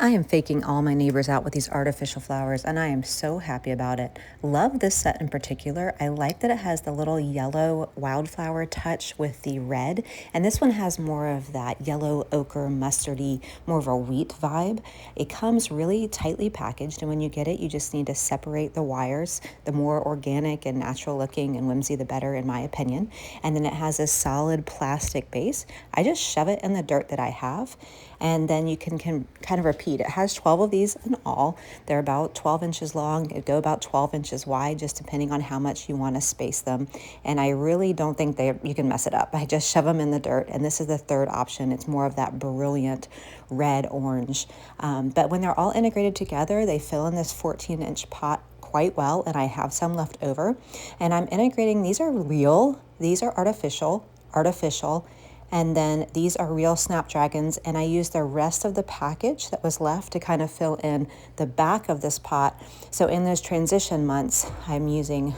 I am faking all my neighbors out with these artificial flowers, and I am so happy about it. Love this set in particular. I like that it has the little yellow wildflower touch with the red, and this one has more of that yellow ochre mustardy, more of a wheat vibe. It comes really tightly packaged, and when you get it, you just need to separate the wires. The more organic and natural looking and whimsy, the better, in my opinion. And then it has a solid plastic base. I just shove it in the dirt that I have, and then you can kind of repeat. It has 12 of these in all. They're about 12 inches long. They go about 12 inches wide, just depending on how much you want to space them. And I really don't think you can mess it up. I just shove them in the dirt, and this is the third option. It's more of that brilliant red orange. But when they're all integrated together, they fill in this 14-inch pot quite well, and I have some left over. And I'm integrating, these are real, these are artificial, and then these are real snapdragons, and I used the rest of the package that was left to kind of fill in the back of this pot. So in those transition months, I'm using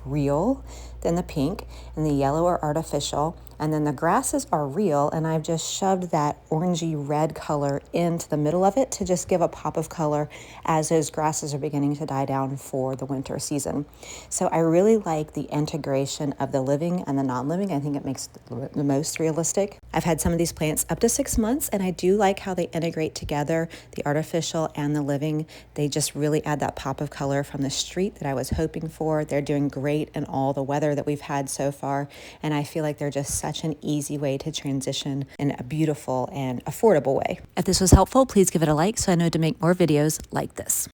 real, then the pink, and the yellow are artificial, and then the grasses are real, and I've just shoved that orangey red color into the middle of it to just give a pop of color as those grasses are beginning to die down for the winter season. So I really like the integration of the living and the non-living. I think it makes it the most realistic. I've had some of these plants up to 6 months, and I do like how they integrate together, the artificial and the living. They just really add that pop of color from the street that I was hoping for. They're doing great in all the weather that we've had so far, and I feel like they're just such an easy way to transition in a beautiful and affordable way. If this was helpful, please give it a like so I know to make more videos like this.